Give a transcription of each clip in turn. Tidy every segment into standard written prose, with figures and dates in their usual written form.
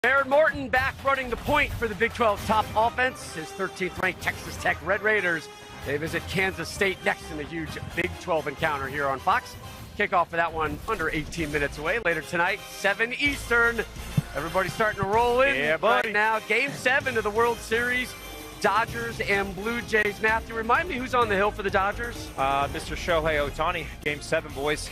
Baron Morton back running the point for the Big 12's top offense. His 13th-ranked Texas Tech Red Raiders. They visit Kansas State next in the huge Big 12 encounter here on Fox. Kickoff for that one under 18 minutes away. Later tonight, 7 Eastern. Everybody's starting to roll in right now. Game 7 of the World Series. Dodgers and Blue Jays. Matthew, remind me who's on the hill for the Dodgers? Mr. Shohei Ohtani. Game 7, boys.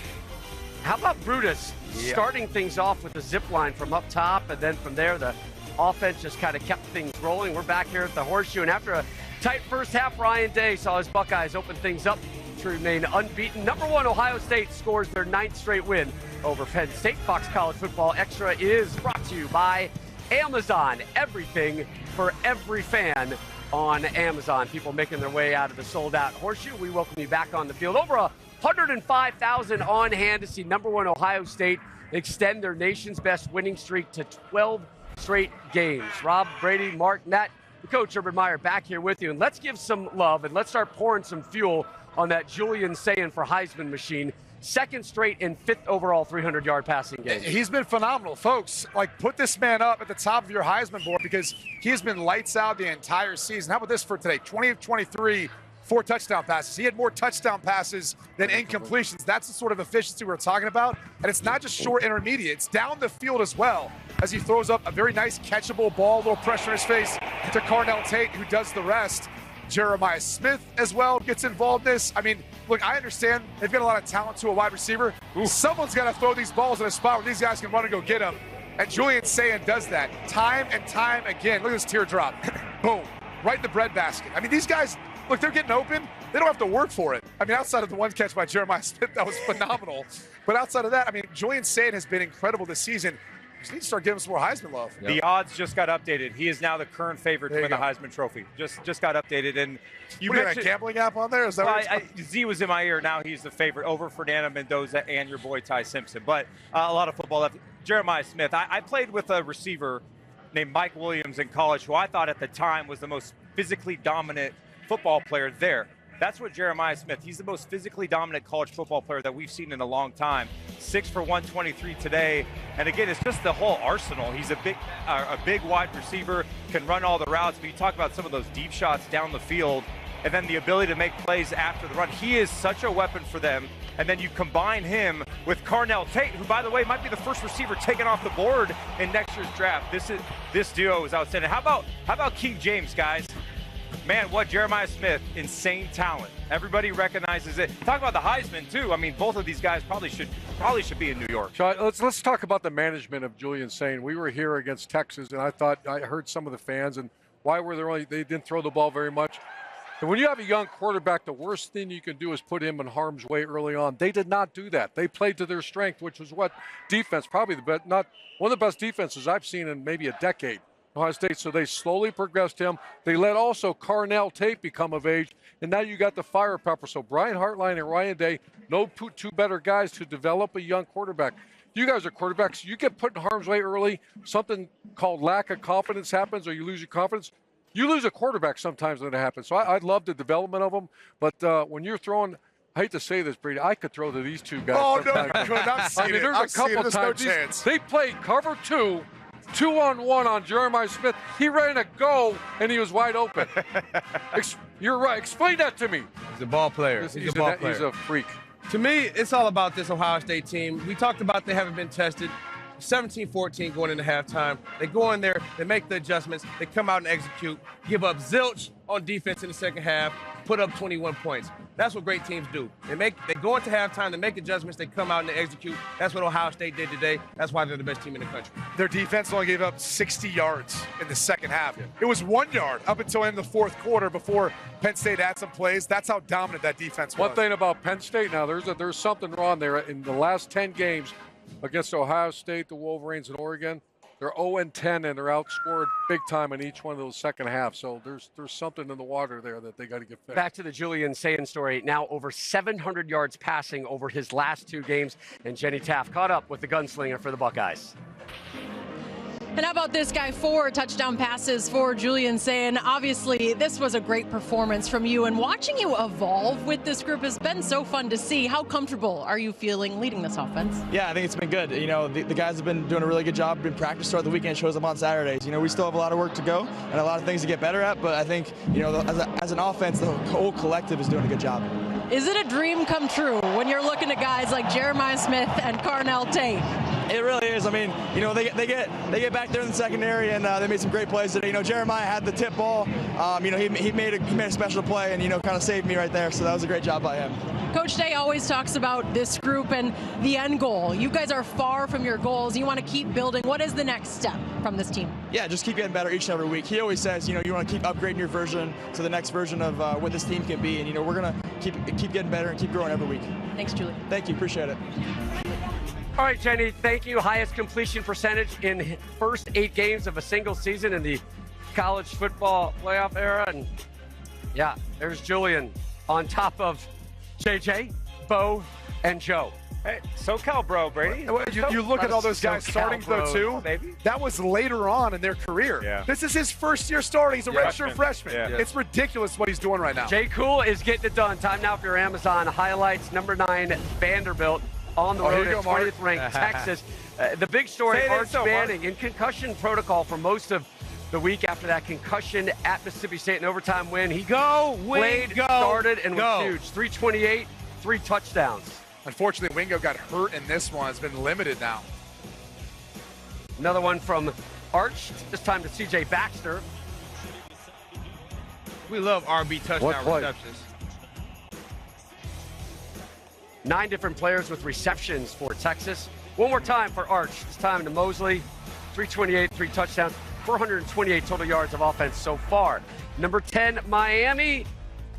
How about Brutus starting things off with the zip line from up top, and then from there the offense just kind of kept things rolling. We're back here at the Horseshoe, and after a tight first half, Ryan Day saw his Buckeyes open things up to remain unbeaten. Number 1, Ohio State scores their 9th straight win over Penn State. Fox College Football Extra is brought to you by Amazon. Everything for every fan on Amazon. People making their way out of the sold-out Horseshoe. We welcome you back on the field. Over 105,000 on hand to see number 1 Ohio State extend their nation's best winning streak to 12 straight games. Rob, Brady, Mark, Nat, the coach Urban Meyer back here with you. And let's give some love and let's start pouring some fuel on that Julian Sayin for Heisman machine. 2nd straight and 5th overall 300-yard passing game. He's been phenomenal. Folks, put this man up at the top of your Heisman board because he has been lights out the entire season. How about this for today? 20 of 23, 4 touchdown passes. He had more touchdown passes than incompletions. That's the sort of efficiency we're talking about. And it's not just short intermediate. It's down the field as well as he throws up a very nice catchable ball, a little pressure in his face to Carnell Tate, who does the rest. Jeremiah Smith as well gets involved in this. I mean, look, I understand they've got a lot of talent to a wide receiver. Someone's got to throw these balls in a spot where these guys can run and go get them. And Julian Sayin does that time and time again. Look at this teardrop. Boom. Right in the breadbasket. I mean, these guys, look, they're getting open. They don't have to work for it. I mean, outside of the one catch by Jeremiah Smith, that was phenomenal. But outside of that, I mean, Julian Sayin has been incredible this season. You just need to start giving some more Heisman love. Yep. The odds just got updated. He is now the current favorite to win the Heisman Trophy. Just got updated. And you mentioned a gambling app on there? Is that well, Z was in my ear. Now he's the favorite over Fernando Mendoza and your boy Ty Simpson. But a lot of football left. Jeremiah Smith. I played with a receiver named Mike Williams in college, who I thought at the time was the most physically dominant football player there. That's what Jeremiah Smith, he's the most physically dominant college football player that we've seen in a long time. 6 for 123 today. And again, it's just the whole arsenal. He's a big wide receiver, can run all the routes, but you talk about some of those deep shots down the field and then the ability to make plays after the run. He is such a weapon for them. And then you combine him with Carnell Tate, who, by the way, might be the first receiver taken off the board in next year's draft. This duo is outstanding. How about King James, guys? Man, what Jeremiah Smith, insane talent. Everybody recognizes it. Talk about the Heisman too. I mean, both of these guys probably should be in New York. So let's talk about the management of Julian Sayin. We were here against Texas, and I heard some of the fans, and why were they didn't throw the ball very much. And when you have a young quarterback, the worst thing you can do is put him in harm's way early on. They did not do that. They played to their strength, which was what defense, probably not one of the best defenses I've seen in maybe a decade. Ohio State, so they slowly progressed him. They let also Carnell Tate become of age, and now you got the fire pepper. So Brian Hartline and Ryan Day, no two better guys to develop a young quarterback. You guys are quarterbacks. You get put in harm's way early, something called lack of confidence happens, or you lose your confidence. You lose a quarterback sometimes when it happens. So I love the development of them, but when you're throwing, I hate to say this, Brady, I could throw to these two guys. Oh, no, you could. I mean, there's a couple times. No chance. They played cover 2. 2-on-1 on Jeremiah Smith. He ran a go, and he was wide open. You're right. Explain that to me. He's a ball player. He's a ball player. He's a freak. To me, it's all about this Ohio State team. We talked about they haven't been tested. 17-14 going into halftime. They go in there, they make the adjustments, they come out and execute, give up zilch on defense in the second half, put up 21 points. That's what great teams do. They go into halftime, they make adjustments, they come out and they execute. That's what Ohio State did today. That's why they're the best team in the country. Their defense only gave up 60 yards in the second half. It was 1 yard up until in the fourth quarter before Penn State had some plays. That's how dominant that defense was. One thing about Penn State now, there's something wrong there. In the last 10 games against Ohio State, the Wolverines, and Oregon, they're 0-10, and they're outscored big time in each one of those second halves. So there's something in the water there that they got to get fixed. Back to the Julian Sayin story. Now over 700 yards passing over his last 2 games, and Jenny Taft caught up with the gunslinger for the Buckeyes. And how about this guy? 4 touchdown passes for Julian Sayin. Obviously, this was a great performance from you, and watching you evolve with this group has been so fun to see. How comfortable are you feeling leading this offense? Yeah, I think it's been good. You know, the guys have been doing a really good job. Been practice throughout the weekend, shows up on Saturdays. You know, we still have a lot of work to go and a lot of things to get better at, but I think, you know, as an offense, the whole collective is doing a good job. Is it a dream come true when you're looking at guys like Jeremiah Smith and Carnell Tate? It really is. I mean, you know, they get back there in the secondary, and they made some great plays today. You know, Jeremiah had the tip ball. You know, he made a special play, and, you know, kind of saved me right there. So that was a great job by him. Coach Day always talks about this group and the end goal. You guys are far from your goals. You want to keep building. What is the next step from this team? Yeah, just keep getting better each and every week. He always says, you know, you want to keep upgrading your version to the next version of what this team can be. And, you know, we're going to keep getting better and keep growing every week. Thanks, Julie. Thank you. Appreciate it. All right, Jenny, thank you. Highest completion percentage in first 8 games of a single season in the college football playoff era. And, yeah, there's Julian on top of JJ, Bo, and Joe. Hey, SoCal bro, Brady. You look at all those guys SoCal starting, bro, though, too. Baby. That was later on in their career. Yeah. This is his first year starting. He's a redshirt freshman. Yeah. It's ridiculous what he's doing right now. Jay Cool is getting it done. Time now for your Amazon highlights. Number 9, Vanderbilt on the road at 20th ranked Texas. The big story, Arch Manning in concussion protocol for most of the week after that concussion at Mississippi State in overtime win. He started and was huge. 328, 3 touchdowns. Unfortunately, Wingo got hurt in this one. It's been limited now. Another one from Arch, this time to C.J. Baxter. We love RB touchdown receptions. 9 different players with receptions for Texas. One more time for Arch. This time to Mosley. 328, 3 touchdowns, 428 total yards of offense so far. Number 10, Miami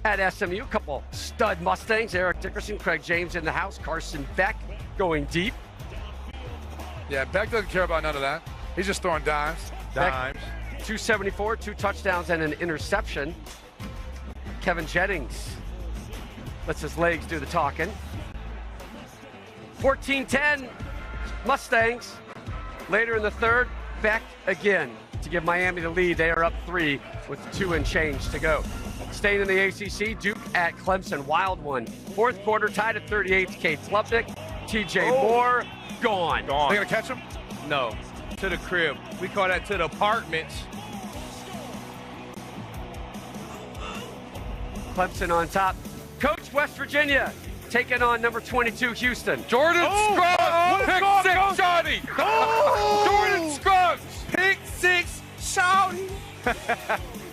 at SMU. A couple stud Mustangs. Eric Dickerson, Craig James in the house. Carson Beck going deep. Yeah, Beck doesn't care about none of that. He's just throwing dimes. Beck, 274, 2 touchdowns and an interception. Kevin Jennings lets his legs do the talking. 14-10 Mustangs. Later in the third, Beck again to give Miami the lead. They are up 3 with 2 and change to go. Staying in the ACC, Duke at Clemson, wild one. Fourth quarter, tied at 38. Cade Klubnik, TJ Moore, gone. They gonna catch him? No, to the crib. We call that to the apartments. Clemson on top. Coach, West Virginia taking on number 22, Houston. Jordan Scruggs, pick 6, Johnny. Jordan Scruggs, Pick 6, shouty.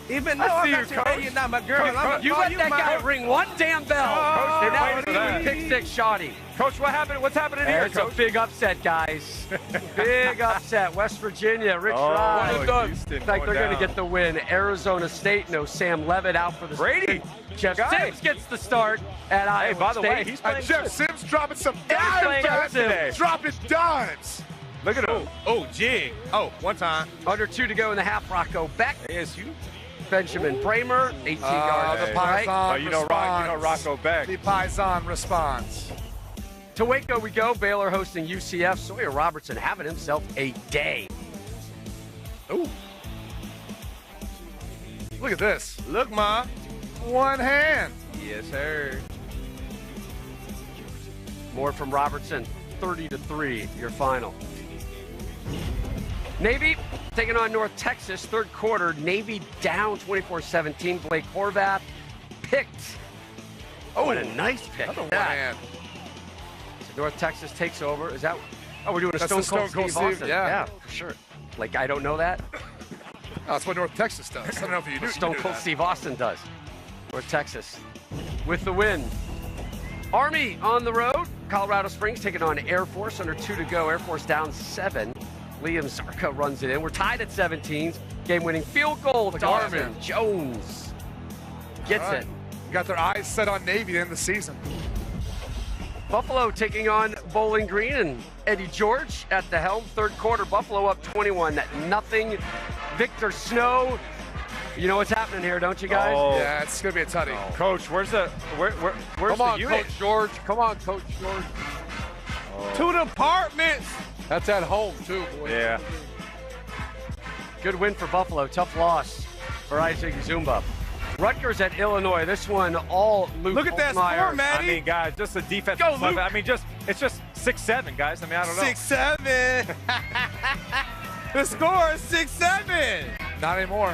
Even though I got you, hey, you're not my girl. You let that guy ring one damn bell. Coach, And that waiting for was that. pick 6 shoddy. Coach, what happened? What's happening here, It's a Coach? big upset, guys. Big upset. West Virginia, Rich Rod. Houston Looks like they're going going to down. get the win. Arizona State, no Sam Levitt out for the Brady. Jeff Guy. Sims gets the start at Iowa Hey, by the way, State. he's playing Jeff good. Sims dropping some He's playing dimes good today. Sims. Dropping dimes. Look at him. Oh, jig. Oh, one time. Under 2 to go in the half. Rocco Beck, ASU. Benjamin Bramer, 18 yards. The Right? Paisan You know Rocco Beck. The Paisan response. To Waco we go. Baylor hosting UCF. Sawyer Robertson having himself a day. Ooh. Look at this. Look, Ma. One hand. Yes, sir. More from Robertson. 30-3, your final. Navy taking on North Texas. Third quarter, Navy down 24-17. Blake Horvath picked. Oh, and a nice pick. Another at one that. hand. So North Texas takes over. Is that? Oh, we're doing a That's Stone the Cold Stone Cold Steve Steve, Austin. yeah. For sure. Like, I don't know that. Oh, that's what North Texas does. I don't know if you do. Stone you do Cold that. Steve Austin does. North Texas with the win. Army on the road. Colorado Springs taking on Air Force. Under 2 to go. Air Force down 7. Liam Zarka runs it in. We're tied at 17. Game-winning field goal. Darvin Jones gets All right. it. Got their eyes set on Navy to end the season. Buffalo taking on Bowling Green and Eddie George at the helm. Third quarter, Buffalo up 21-0. Victor Snow. You know what's happening here, don't you guys? Oh. Yeah, it's gonna be a tutty. Coach, where's the where's Come the on, unit? Coach George. Come on, Coach George. To the apartments. That's at home, too, boy. Yeah. good win for Buffalo. Tough loss for Isaac Zumba. Rutgers at Illinois. This one all Luke. Look at that Holtmeyer. score, man. I mean, guys, just the defense. Go, Luke. I mean, it's just 6-7, guys. I mean, I don't know. 6-7. The score is 6-7. Not anymore.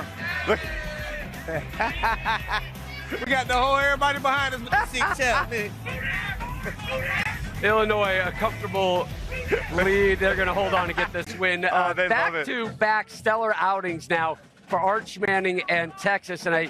We got the whole everybody behind us with the 6-7. Illinois, a comfortable lead. They're going to hold on to get this win. They love it. Back-to-back stellar outings now for Arch Manning and Texas, and I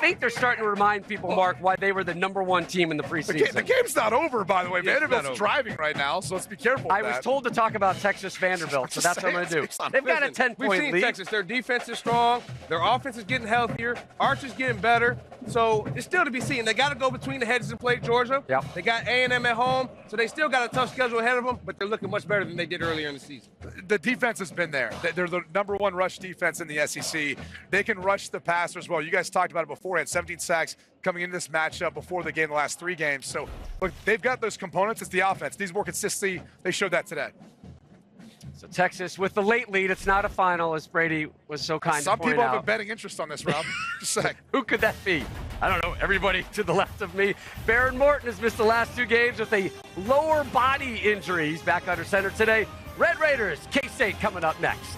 think they're starting to remind people, Mark, why they were the #1 team in the preseason. The game's not over, by the way. It's not Vanderbilt's over. driving right now, so let's be careful. I was told to talk about Texas Vanderbilt, so that's what I'm going to do. They've got a 10-point We've seen lead. Texas. Their defense is strong. Their offense is getting healthier. Arch is getting better. So it's still to be seen. They got to go between the hedges and play Georgia. Yep. They got A&M at home, so they still got a tough schedule ahead of them, but they're looking much better than they did earlier in the season. The defense has been there. They're the #1 rush defense in the SEC. They can rush the passer as well. You guys talked about it before. Had 17 sacks coming into this matchup before the game, the last 3 games. So, look, they've got those components. It's the offense. These more consistently. They showed that today. So Texas with the late lead. It's not a final, as Brady was so kind Some to point people out. have a betting interest on this, Rob. Just saying. Who could that be? I don't know. Everybody to the left of me. Baron Morton has missed the last 2 games with a lower body injury. He's back under center today. Red Raiders, K-State coming up next.